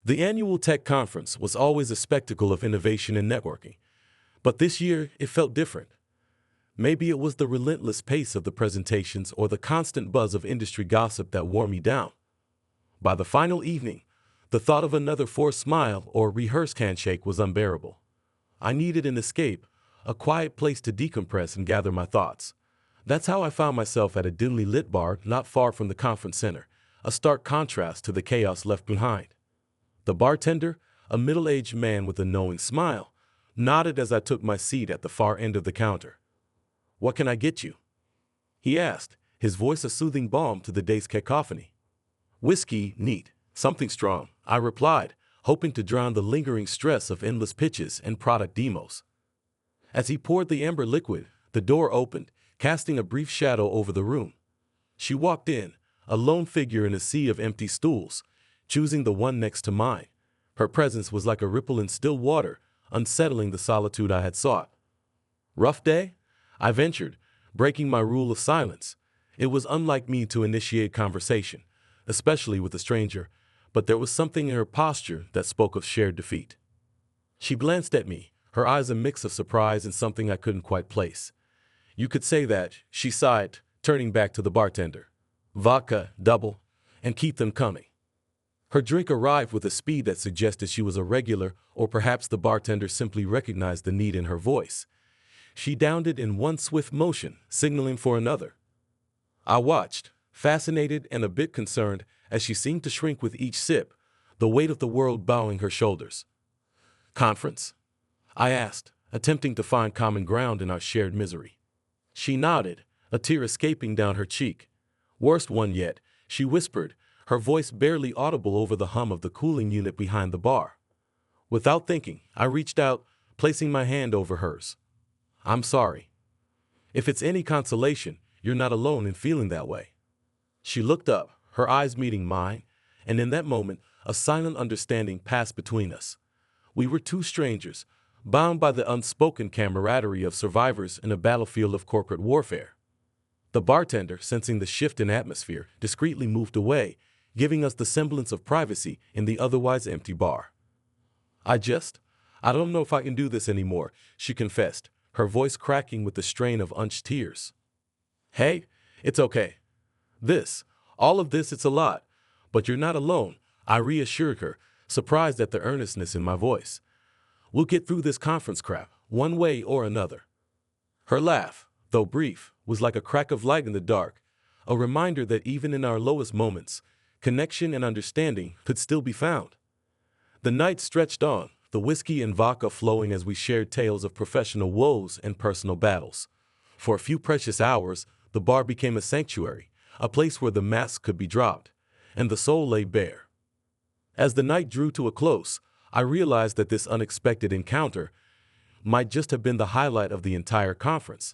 The annual tech conference was always a spectacle of innovation and networking, but this year it felt different. Maybe it was the relentless pace of the presentations or the constant buzz of industry gossip that wore me down. By the final evening, the thought of another forced smile or rehearsed handshake was unbearable. I needed an escape, a quiet place to decompress and gather my thoughts. That's how I found myself at a dimly lit bar not far from the conference center, a stark contrast to the chaos left behind. The bartender, a middle-aged man with a knowing smile, nodded as I took my seat at the far end of the counter. "What can I get you?" he asked, his voice a soothing balm to the day's cacophony. "Whiskey, neat, something strong," I replied, hoping to drown the lingering stress of endless pitches and product demos. As he poured the amber liquid, the door opened, casting a brief shadow over the room. She walked in, a lone figure in a sea of empty stools, choosing the one next to mine. Her presence was like a ripple in still water, unsettling the solitude I had sought. "Rough day?" I ventured, breaking my rule of silence. It was unlike me to initiate conversation, especially with a stranger, but there was something in her posture that spoke of shared defeat. She glanced at me, her eyes a mix of surprise and something I couldn't quite place. "You could say that," she sighed, turning back to the bartender. "Vodka, double, and keep them coming." Her drink arrived with a speed that suggested she was a regular, or perhaps the bartender simply recognized the need in her voice. She downed it in one swift motion, signaling for another. I watched, fascinated and a bit concerned, as she seemed to shrink with each sip, the weight of the world bowing her shoulders. "Conference?" I asked, attempting to find common ground in our shared misery. She nodded, a tear escaping down her cheek. "Worst one yet," she whispered, her voice barely audible over the hum of the cooling unit behind the bar. Without thinking, I reached out, placing my hand over hers. "I'm sorry. If it's any consolation, you're not alone in feeling that way." She looked up, her eyes meeting mine, and in that moment, a silent understanding passed between us. We were two strangers, bound by the unspoken camaraderie of survivors in a battlefield of corporate warfare. The bartender, sensing the shift in atmosphere, discreetly moved away, giving us the semblance of privacy in the otherwise empty bar. I don't know if I can do this anymore," she confessed, her voice cracking with the strain of unshed tears. "Hey, it's okay. All of this, it's a lot, but you're not alone," I reassured her, surprised at the earnestness in my voice. "We'll get through this conference crap, one way or another." Her laugh, though brief, was like a crack of light in the dark, a reminder that even in our lowest moments, connection and understanding could still be found. The night stretched on, the whiskey and vodka flowing as we shared tales of professional woes and personal battles. For a few precious hours, the bar became a sanctuary, a place where the mask could be dropped, and the soul lay bare. As the night drew to a close, I realized that this unexpected encounter might just have been the highlight of the entire conference.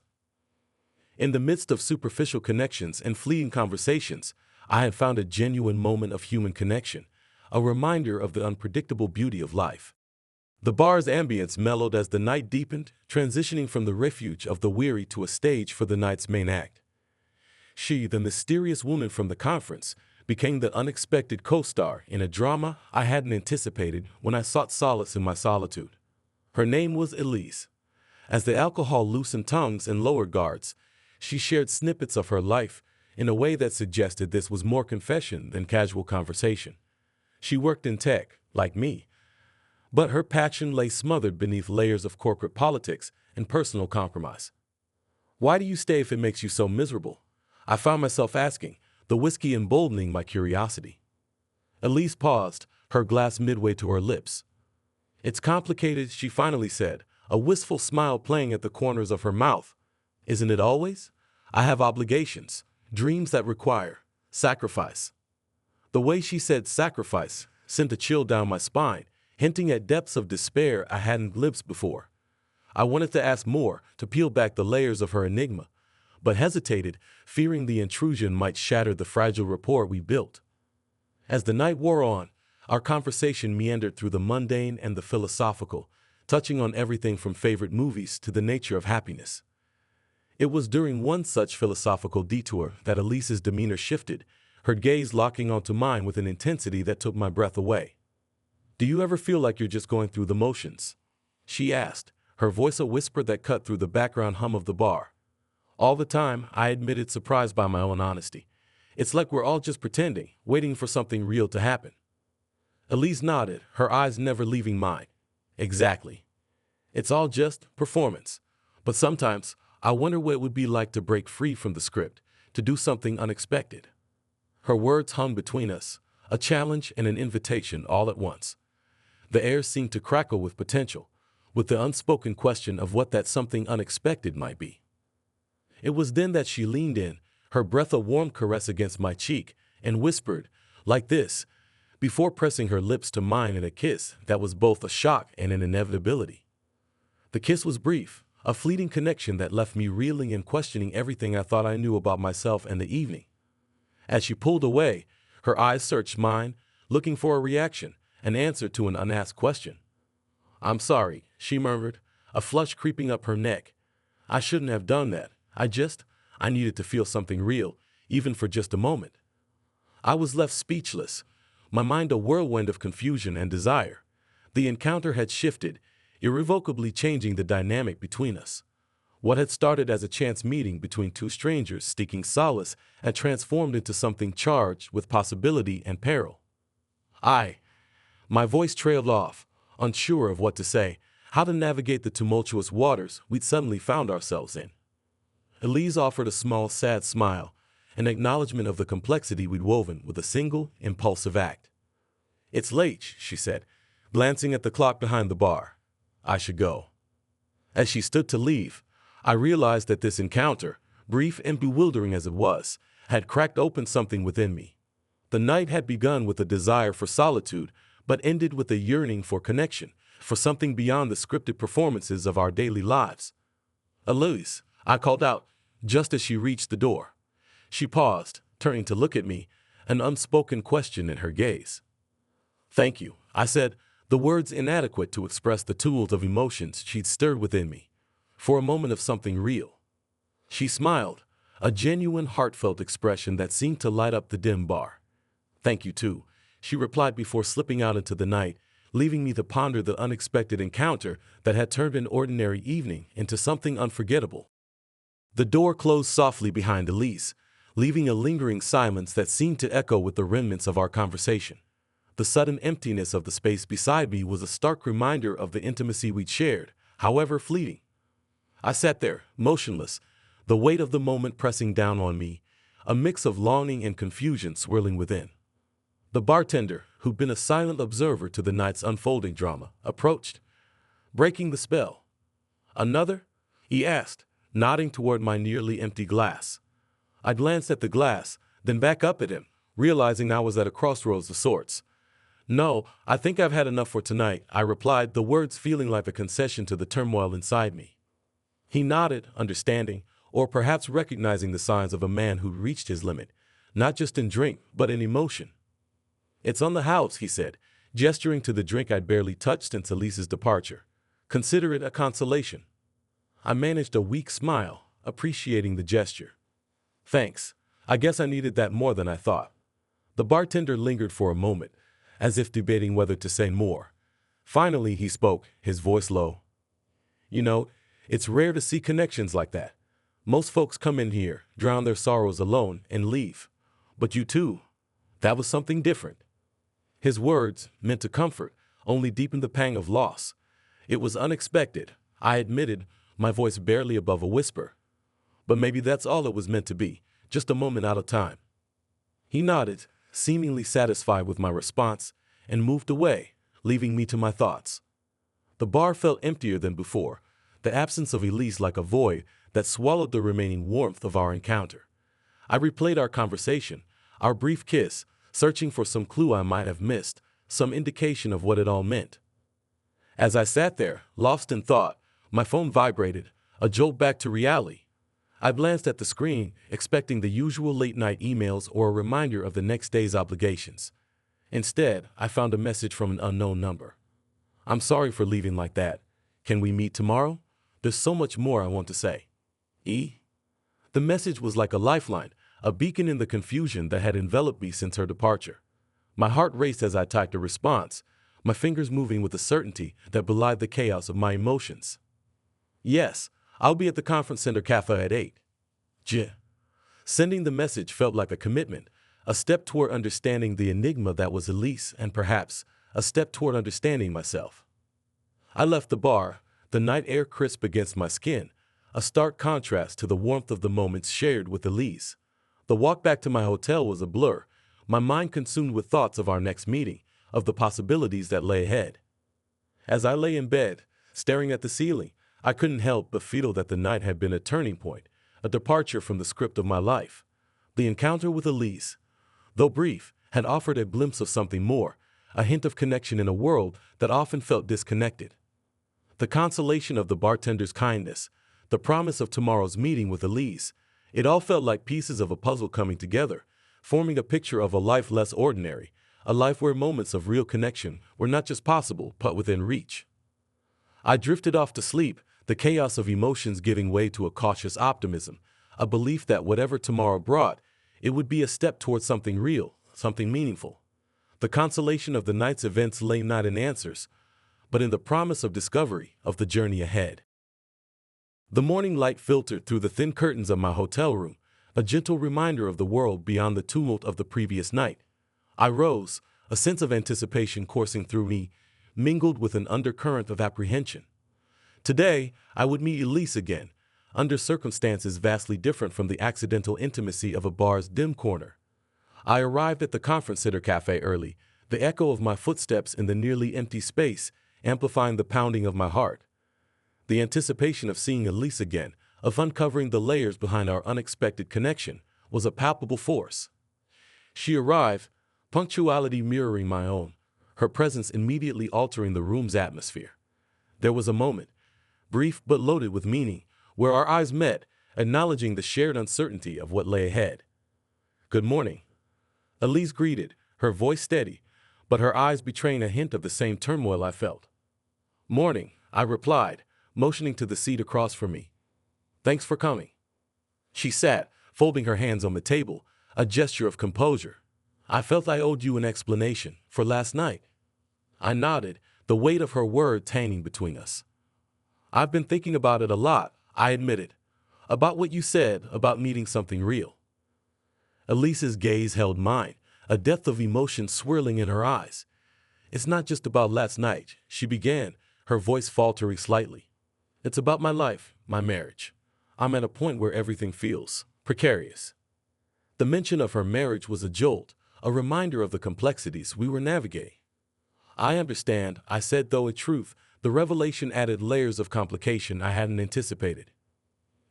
In the midst of superficial connections and fleeting conversations, I had found a genuine moment of human connection, a reminder of the unpredictable beauty of life. The bar's ambience mellowed as the night deepened, transitioning from the refuge of the weary to a stage for the night's main act. She, the mysterious woman from the conference, became the unexpected co-star in a drama I hadn't anticipated when I sought solace in my solitude. Her name was Elise. As the alcohol loosened tongues and lowered guards, she shared snippets of her life in a way that suggested this was more confession than casual conversation. She worked in tech, like me, but her passion lay smothered beneath layers of corporate politics and personal compromise. "Why do you stay if it makes you so miserable?" I found myself asking, the whiskey emboldening my curiosity. Elise paused, her glass midway to her lips. "It's complicated," she finally said, a wistful smile playing at the corners of her mouth. "Isn't it always? I have obligations, dreams that require sacrifice." The way she said sacrifice sent a chill down my spine, hinting at depths of despair I hadn't glimpsed before. I wanted to ask more, to peel back the layers of her enigma, but hesitated, fearing the intrusion might shatter the fragile rapport we built. As the night wore on, our conversation meandered through the mundane and the philosophical, touching on everything from favorite movies to the nature of happiness. It was during one such philosophical detour that Elise's demeanor shifted, her gaze locking onto mine with an intensity that took my breath away. Do you ever feel like you're just going through the motions? She asked, her voice a whisper that cut through the background hum of the bar. All the time, I admitted, surprised by my own honesty. It's like we're all just pretending, waiting for something real to happen. Elise nodded, her eyes never leaving mine. Exactly. It's all just performance. But sometimes, I wonder what it would be like to break free from the script, to do something unexpected. Her words hung between us, a challenge and an invitation all at once. The air seemed to crackle with potential, with the unspoken question of what that something unexpected might be. It was then that she leaned in, her breath a warm caress against my cheek, and whispered, like this, before pressing her lips to mine in a kiss that was both a shock and an inevitability. The kiss was brief, a fleeting connection that left me reeling and questioning everything I thought I knew about myself and the evening. As she pulled away, her eyes searched mine, looking for a reaction, an answer to an unasked question. "I'm sorry," she murmured, a flush creeping up her neck. "I shouldn't have done that. I needed to feel something real, even for just a moment." I was left speechless, my mind a whirlwind of confusion and desire. The encounter had shifted, irrevocably changing the dynamic between us. What had started as a chance meeting between two strangers seeking solace had transformed into something charged with possibility and peril. My voice trailed off, unsure of what to say, how to navigate the tumultuous waters we'd suddenly found ourselves in. Elise offered a small, sad smile, an acknowledgement of the complexity we'd woven with a single, impulsive act. "It's late," she said, glancing at the clock behind the bar. "I should go." As she stood to leave, I realized that this encounter, brief and bewildering as it was, had cracked open something within me. The night had begun with a desire for solitude, but ended with a yearning for connection, for something beyond the scripted performances of our daily lives. "Elise," I called out, just as she reached the door. She paused, turning to look at me, an unspoken question in her gaze. "Thank you," I said, the words inadequate to express the tumult of emotions she'd stirred within me, for a moment of something real. She smiled, a genuine, heartfelt expression that seemed to light up the dim bar. "Thank you, too," she replied before slipping out into the night, leaving me to ponder the unexpected encounter that had turned an ordinary evening into something unforgettable. The door closed softly behind Elise, leaving a lingering silence that seemed to echo with the remnants of our conversation. The sudden emptiness of the space beside me was a stark reminder of the intimacy we'd shared, however fleeting. I sat there, motionless, the weight of the moment pressing down on me, a mix of longing and confusion swirling within. The bartender, who'd been a silent observer to the night's unfolding drama, approached, breaking the spell. "Another?" he asked, nodding toward my nearly empty glass. I glanced at the glass, then back up at him, realizing I was at a crossroads of sorts. "No, I think I've had enough for tonight," I replied, the words feeling like a concession to the turmoil inside me. He nodded, understanding, or perhaps recognizing the signs of a man who'd reached his limit, not just in drink, but in emotion. "It's on the house," he said, gesturing to the drink I'd barely touched since Elise's departure. "Consider it a consolation." I managed a weak smile, appreciating the gesture. "Thanks. I guess I needed that more than I thought." The bartender lingered for a moment, as if debating whether to say more. Finally, he spoke, his voice low. "You know, it's rare to see connections like that. Most folks come in here, drown their sorrows alone, and leave. But you too, that was something different." His words, meant to comfort, only deepened the pang of loss. It was unexpected, I admitted, my voice barely above a whisper. But maybe that's all it was meant to be, just a moment out of time. He nodded, seemingly satisfied with my response, and moved away, leaving me to my thoughts. The bar felt emptier than before, the absence of Elise like a void that swallowed the remaining warmth of our encounter. I replayed our conversation, our brief kiss, searching for some clue I might have missed, some indication of what it all meant. As I sat there, lost in thought, my phone vibrated, a jolt back to reality. I glanced at the screen, expecting the usual late-night emails or a reminder of the next day's obligations. Instead, I found a message from an unknown number. "I'm sorry for leaving like that. Can we meet tomorrow? There's so much more I want to say." The message was like a lifeline, a beacon in the confusion that had enveloped me since her departure. My heart raced as I typed a response, my fingers moving with a certainty that belied the chaos of my emotions. Yes, I'll be at the conference center cafe at 8. Sending the message felt like a commitment, a step toward understanding the enigma that was Elise, and perhaps a step toward understanding myself. I left the bar, the night air crisp against my skin, a stark contrast to the warmth of the moments shared with Elise. The walk back to my hotel was a blur, my mind consumed with thoughts of our next meeting, of the possibilities that lay ahead. As I lay in bed, staring at the ceiling, I couldn't help but feel that the night had been a turning point, a departure from the script of my life. The encounter with Elise, though brief, had offered a glimpse of something more, a hint of connection in a world that often felt disconnected. The consolation of the bartender's kindness, the promise of tomorrow's meeting with Elise, it all felt like pieces of a puzzle coming together, forming a picture of a life less ordinary, a life where moments of real connection were not just possible but within reach. I drifted off to sleep, the chaos of emotions giving way to a cautious optimism, a belief that whatever tomorrow brought, it would be a step towards something real, something meaningful. The consolation of the night's events lay not in answers, but in the promise of discovery of the journey ahead. The morning light filtered through the thin curtains of my hotel room, a gentle reminder of the world beyond the tumult of the previous night. I rose, a sense of anticipation coursing through me, mingled with an undercurrent of apprehension. Today, I would meet Elise again, under circumstances vastly different from the accidental intimacy of a bar's dim corner. I arrived at the conference center cafe early, the echo of my footsteps in the nearly empty space amplifying the pounding of my heart. The anticipation of seeing Elise again, of uncovering the layers behind our unexpected connection, was a palpable force. She arrived, punctuality mirroring my own, her presence immediately altering the room's atmosphere. There was a moment, brief but loaded with meaning, where our eyes met, acknowledging the shared uncertainty of what lay ahead. "Good morning," Elise greeted, her voice steady, but her eyes betraying a hint of the same turmoil I felt. "Morning," I replied, motioning to the seat across from me. "Thanks for coming." She sat, folding her hands on the table, a gesture of composure. "I felt I owed you an explanation for last night." I nodded, the weight of her words hanging between us. "I've been thinking about it a lot," I admitted. "About what you said about needing something real." Elise's gaze held mine, a depth of emotion swirling in her eyes. "It's not just about last night," she began, her voice faltering slightly. "It's about my life, my marriage. I'm at a point where everything feels precarious." The mention of her marriage was a jolt, a reminder of the complexities we were navigating. "I understand," I said, though in truth, the revelation added layers of complication I hadn't anticipated.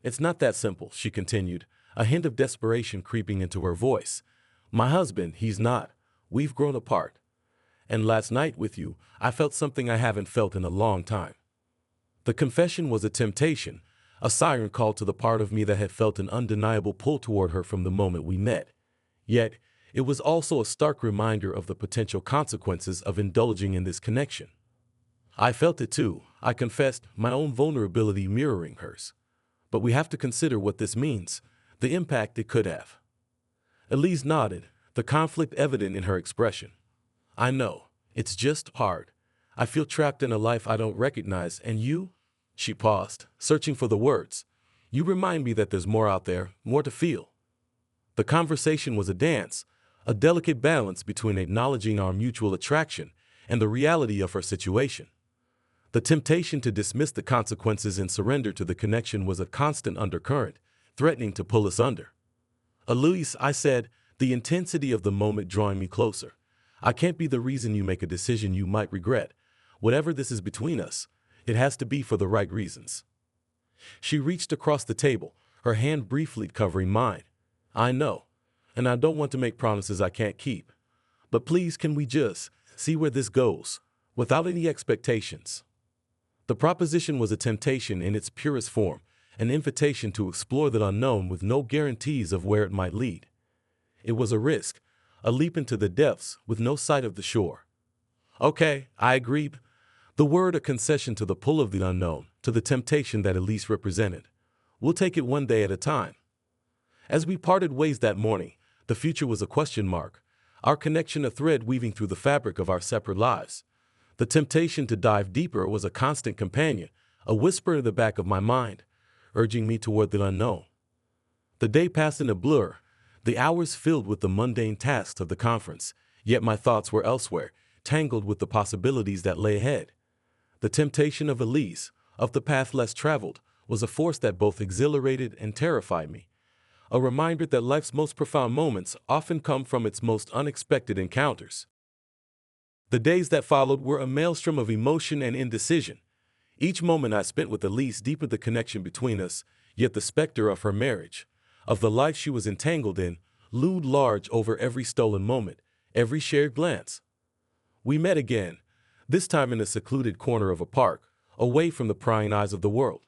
"It's not that simple," she continued, a hint of desperation creeping into her voice. "My husband, he's not. We've grown apart. And last night with you, I felt something I haven't felt in a long time." The confession was a temptation, a siren call to the part of me that had felt an undeniable pull toward her from the moment we met. Yet, it was also a stark reminder of the potential consequences of indulging in this connection. I felt it too, I confessed, my own vulnerability mirroring hers. But we have to consider what this means, the impact it could have. Elise nodded, the conflict evident in her expression. "I know, it's just hard. I feel trapped in a life I don't recognize, and you?" She paused, searching for the words. "You remind me that there's more out there, more to feel." The conversation was a dance, a delicate balance between acknowledging our mutual attraction and the reality of her situation. The temptation to dismiss the consequences and surrender to the connection was a constant undercurrent, threatening to pull us under. "Elise," I said, the intensity of the moment drawing me closer, "I can't be the reason you make a decision you might regret. Whatever this is between us, it has to be for the right reasons." She reached across the table, her hand briefly covering mine. "I know, and I don't want to make promises I can't keep. But please, can we just see where this goes, without any expectations?" The proposition was a temptation in its purest form, an invitation to explore the unknown with no guarantees of where it might lead. It was a risk, a leap into the depths with no sight of the shore. "Okay," I agreed, the word a concession to the pull of the unknown, to the temptation that Elise represented. "We'll take it one day at a time." As we parted ways that morning, the future was a question mark, our connection a thread weaving through the fabric of our separate lives. The temptation to dive deeper was a constant companion, a whisper in the back of my mind, urging me toward the unknown. The day passed in a blur, the hours filled with the mundane tasks of the conference, yet my thoughts were elsewhere, tangled with the possibilities that lay ahead. The temptation of Elise, of the path less traveled, was a force that both exhilarated and terrified me, a reminder that life's most profound moments often come from its most unexpected encounters. The days that followed were a maelstrom of emotion and indecision. Each moment I spent with Elise deepened the connection between us, yet the specter of her marriage, of the life she was entangled in, loomed large over every stolen moment, every shared glance. We met again, this time in a secluded corner of a park, away from the prying eyes of the world.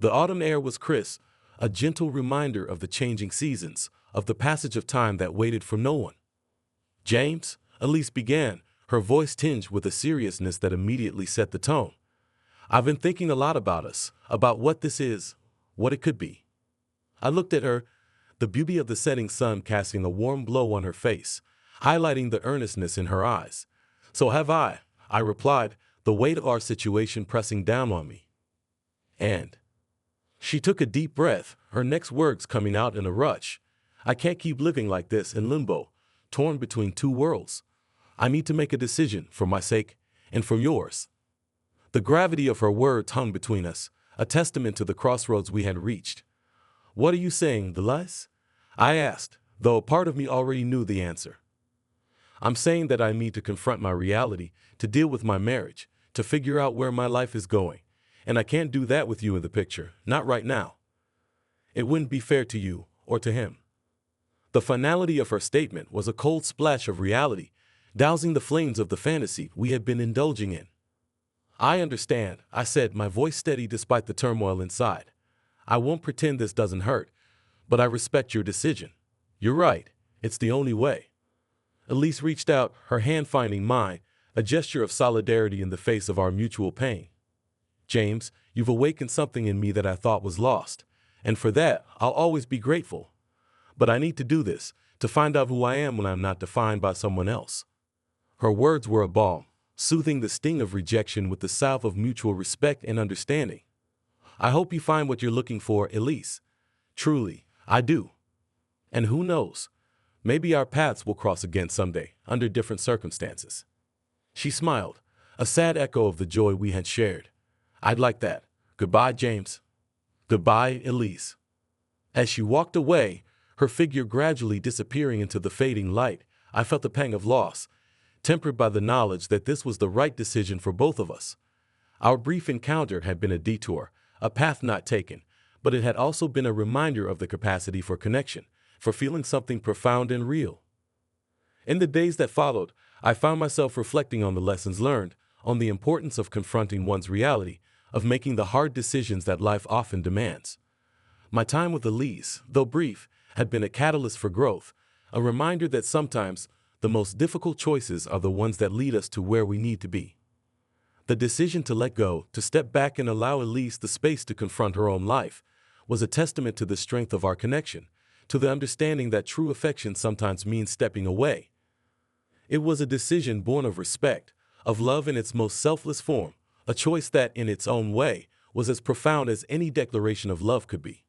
The autumn air was crisp, a gentle reminder of the changing seasons, of the passage of time that waited for no one. "James," Elise began, her voice tinged with a seriousness that immediately set the tone. "I've been thinking a lot about us, about what this is, what it could be." I looked at her, the beauty of the setting sun casting a warm glow on her face, highlighting the earnestness in her eyes. "So have I," I replied, the weight of our situation pressing down on me. "And?" She took a deep breath, her next words coming out in a rush. "I can't keep living like this in limbo, torn between two worlds. I need to make a decision for my sake and for yours." The gravity of her words hung between us, a testament to the crossroads we had reached. "What are you saying, Elise?" I asked, though a part of me already knew the answer. "I'm saying that I need to confront my reality, to deal with my marriage, to figure out where my life is going. And I can't do that with you in the picture, not right now. It wouldn't be fair to you or to him." The finality of her statement was a cold splash of reality, dousing the flames of the fantasy we had been indulging in. "I understand," I said, my voice steady despite the turmoil inside. "I won't pretend this doesn't hurt, but I respect your decision. You're right, it's the only way." Elise reached out, her hand finding mine, a gesture of solidarity in the face of our mutual pain. "James, you've awakened something in me that I thought was lost, and for that, I'll always be grateful. But I need to do this, to find out who I am when I'm not defined by someone else." Her words were a balm, soothing the sting of rejection with the salve of mutual respect and understanding. "I hope you find what you're looking for, Elise. Truly, I do. And who knows, maybe our paths will cross again someday, under different circumstances." She smiled, a sad echo of the joy we had shared. "I'd like that. Goodbye, James." "Goodbye, Elise." As she walked away, her figure gradually disappearing into the fading light, I felt a pang of loss, tempered by the knowledge that this was the right decision for both of us. Our brief encounter had been a detour, a path not taken, but it had also been a reminder of the capacity for connection, for feeling something profound and real. In the days that followed, I found myself reflecting on the lessons learned, on the importance of confronting one's reality, of making the hard decisions that life often demands. My time with Elise, though brief, had been a catalyst for growth, a reminder that sometimes the most difficult choices are the ones that lead us to where we need to be. The decision to let go, to step back and allow Elise the space to confront her own life, was a testament to the strength of our connection, to the understanding that true affection sometimes means stepping away. It was a decision born of respect, of love in its most selfless form, a choice that, in its own way, was as profound as any declaration of love could be.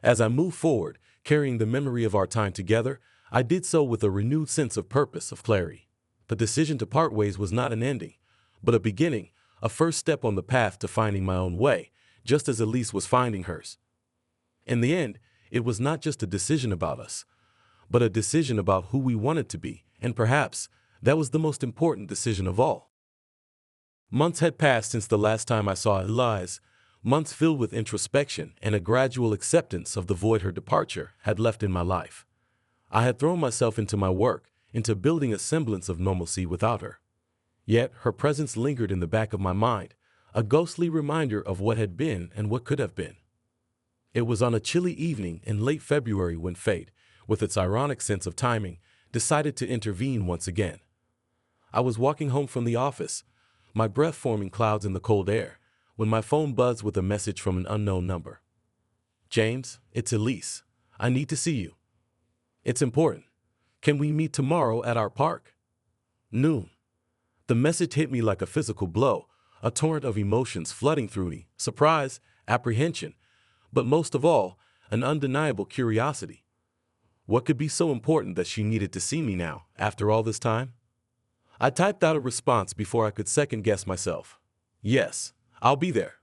As I moved forward, carrying the memory of our time together, I did so with a renewed sense of purpose, of clarity. The decision to part ways was not an ending, but a beginning, a first step on the path to finding my own way, just as Elise was finding hers. In the end, it was not just a decision about us, but a decision about who we wanted to be, and perhaps that was the most important decision of all. Months had passed since the last time I saw Elise, months filled with introspection and a gradual acceptance of the void her departure had left in my life. I had thrown myself into my work, into building a semblance of normalcy without her. Yet her presence lingered in the back of my mind, a ghostly reminder of what had been and what could have been. It was on a chilly evening in late February when fate, with its ironic sense of timing, decided to intervene once again. I was walking home from the office, my breath forming clouds in the cold air, when my phone buzzed with a message from an unknown number. "James, it's Elise. I need to see you. It's important. Can we meet tomorrow at our park?" Noon. The message hit me like a physical blow, a torrent of emotions flooding through me, surprise, apprehension, but most of all, an undeniable curiosity. What could be so important that she needed to see me now, after all this time? I typed out a response before I could second-guess myself. Yes, I'll be there.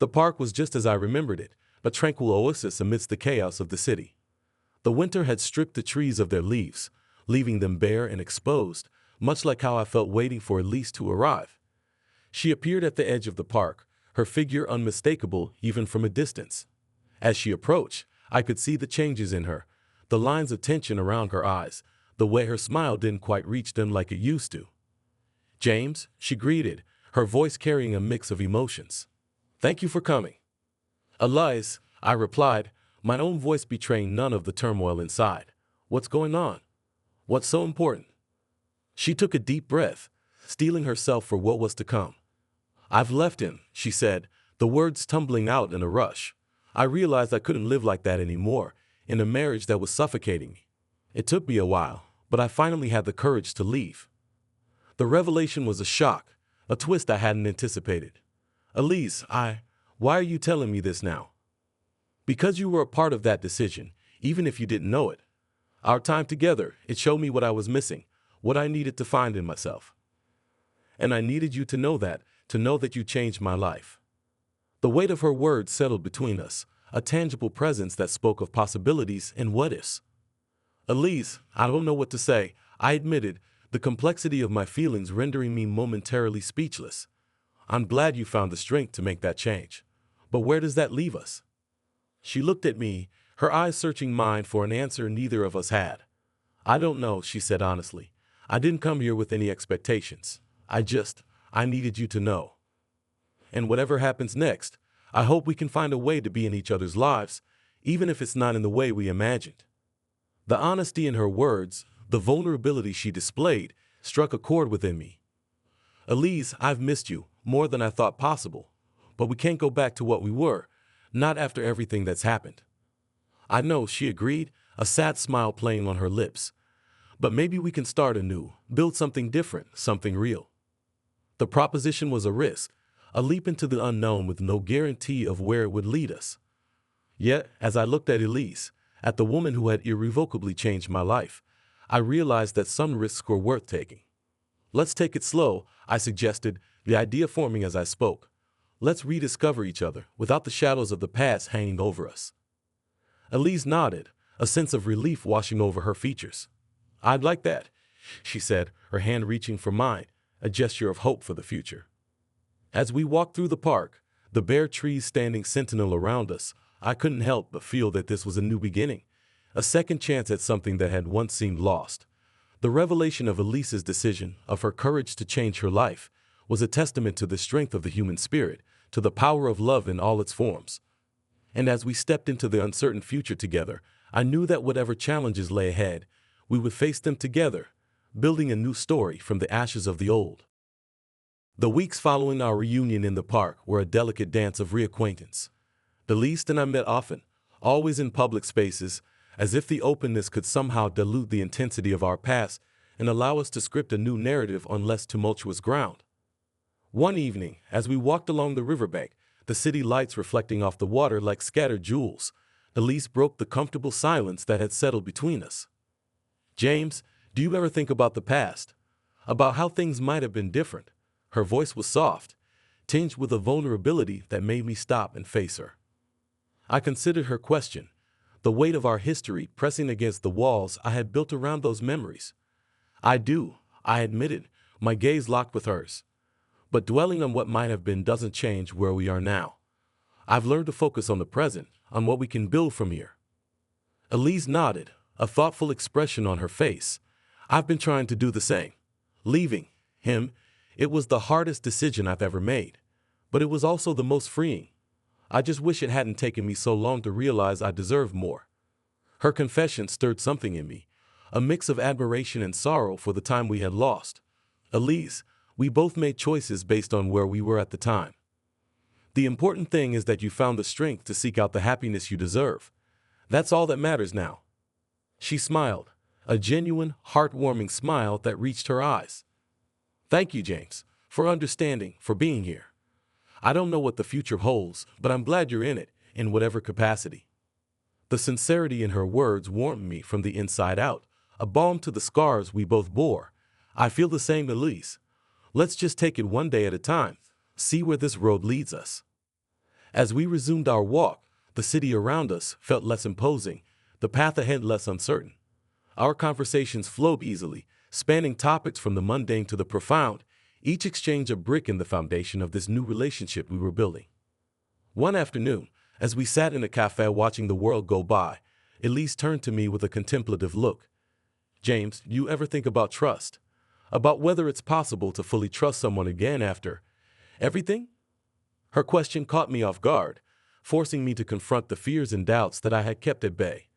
The park was just as I remembered it, a tranquil oasis amidst the chaos of the city. The winter had stripped the trees of their leaves, leaving them bare and exposed, much like how I felt waiting for Elise to arrive. She appeared at the edge of the park, her figure unmistakable even from a distance. As she approached, I could see the changes in her, the lines of tension around her eyes, the way her smile didn't quite reach them like it used to. "James," she greeted, her voice carrying a mix of emotions. "Thank you for coming." "Elias," I replied, my own voice betraying none of the turmoil inside. "What's going on? What's so important?" She took a deep breath, steeling herself for what was to come. "I've left him," she said, the words tumbling out in a rush. I realized I couldn't live like that anymore, in a marriage that was suffocating me. It took me a while, but I finally had the courage to leave. The revelation was a shock, a twist I hadn't anticipated. "Elise, why are you telling me this now?" "Because you were a part of that decision, even if you didn't know it. Our time together, it showed me what I was missing, what I needed to find in myself. And I needed you to know that you changed my life." The weight of her words settled between us, a tangible presence that spoke of possibilities and what-ifs. "Elise, I don't know what to say," I admitted, the complexity of my feelings rendering me momentarily speechless. "I'm glad you found the strength to make that change. But where does that leave us?" She looked at me, her eyes searching mine for an answer neither of us had. "I don't know," she said honestly. "I didn't come here with any expectations. I needed you to know. And whatever happens next, I hope we can find a way to be in each other's lives, even if it's not in the way we imagined." The honesty in her words, the vulnerability she displayed, struck a chord within me. "Elise, I've missed you, more than I thought possible. But we can't go back to what we were, not after everything that's happened." "I know," she agreed, a sad smile playing on her lips. "But maybe we can start anew, build something different, something real." The proposition was a risk, a leap into the unknown with no guarantee of where it would lead us. Yet, as I looked at Elise, at the woman who had irrevocably changed my life, I realized that some risks were worth taking. "Let's take it slow," I suggested, the idea forming as I spoke. "Let's rediscover each other, without the shadows of the past hanging over us." Elise nodded, a sense of relief washing over her features. "I'd like that," she said, her hand reaching for mine, a gesture of hope for the future. As we walked through the park, the bare trees standing sentinel around us, I couldn't help but feel that this was a new beginning, a second chance at something that had once seemed lost. The revelation of Elise's decision, of her courage to change her life, was a testament to the strength of the human spirit, to the power of love in all its forms. And as we stepped into the uncertain future together, I knew that whatever challenges lay ahead, we would face them together, building a new story from the ashes of the old. The weeks following our reunion in the park were a delicate dance of reacquaintance. Elise and I met often, always in public spaces, as if the openness could somehow dilute the intensity of our past and allow us to script a new narrative on less tumultuous ground. One evening, as we walked along the riverbank, the city lights reflecting off the water like scattered jewels, Elise broke the comfortable silence that had settled between us. "James, do you ever think about the past? About how things might have been different?" Her voice was soft, tinged with a vulnerability that made me stop and face her. I considered her question, the weight of our history pressing against the walls I had built around those memories. "I do," I admitted, my gaze locked with hers. "But dwelling on what might have been doesn't change where we are now. I've learned to focus on the present, on what we can build from here." Elise nodded, a thoughtful expression on her face. "I've been trying to do the same. Leaving him, it was the hardest decision I've ever made, but it was also the most freeing. I just wish it hadn't taken me so long to realize I deserved more." Her confession stirred something in me, a mix of admiration and sorrow for the time we had lost. "Elise, we both made choices based on where we were at the time. The important thing is that you found the strength to seek out the happiness you deserve. That's all that matters now." She smiled, a genuine, heartwarming smile that reached her eyes. Thank you, James, for understanding, for being here. I don't know what the future holds, but I'm glad you're in it, in whatever capacity. The sincerity in her words warmed me from the inside out, a balm to the scars we both bore. I feel the same, Elise. Let's just take it one day at a time, see where this road leads us. As we resumed our walk, the city around us felt less imposing, the path ahead less uncertain. Our conversations flowed easily, spanning topics from the mundane to the profound, each exchange a brick in the foundation of this new relationship we were building. One afternoon, as we sat in a cafe watching the world go by, Elise turned to me with a contemplative look. James, you ever think about trust? About whether it's possible to fully trust someone again after everything? Her question caught me off guard, forcing me to confront the fears and doubts that I had kept at bay.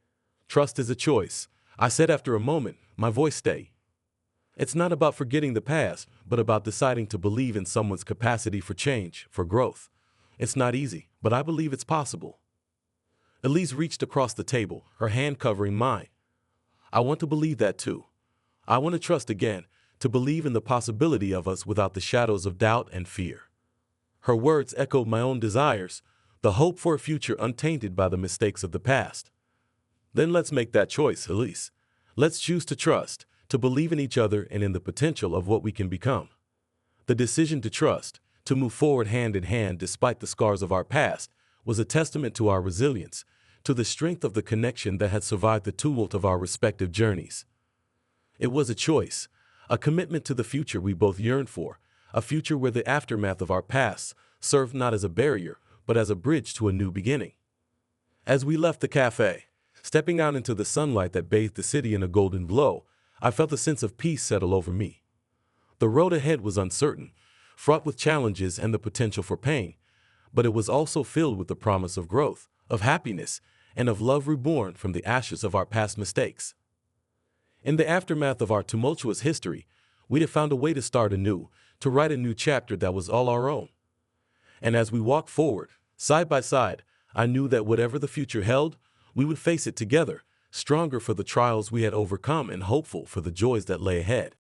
Trust is a choice, I said after a moment, my voice steady. It's not about forgetting the past, but about deciding to believe in someone's capacity for change, for growth. It's not easy, but I believe it's possible. Elise reached across the table, her hand covering mine. I want to believe that too. I want to trust again, to believe in the possibility of us without the shadows of doubt and fear. Her words echoed my own desires, the hope for a future untainted by the mistakes of the past. Then let's make that choice, Elise. Let's choose to trust, to believe in each other and in the potential of what we can become. The decision to trust, to move forward hand in hand despite the scars of our past, was a testament to our resilience, to the strength of the connection that had survived the tumult of our respective journeys. It was a choice, a commitment to the future we both yearned for, a future where the aftermath of our past served not as a barrier, but as a bridge to a new beginning. As we left the cafe, stepping out into the sunlight that bathed the city in a golden glow, I felt a sense of peace settle over me. The road ahead was uncertain, fraught with challenges and the potential for pain, but it was also filled with the promise of growth, of happiness, and of love reborn from the ashes of our past mistakes. In the aftermath of our tumultuous history, we'd have found a way to start anew, to write a new chapter that was all our own. And as we walked forward, side by side, I knew that whatever the future held, we would face it together, stronger for the trials we had overcome and hopeful for the joys that lay ahead.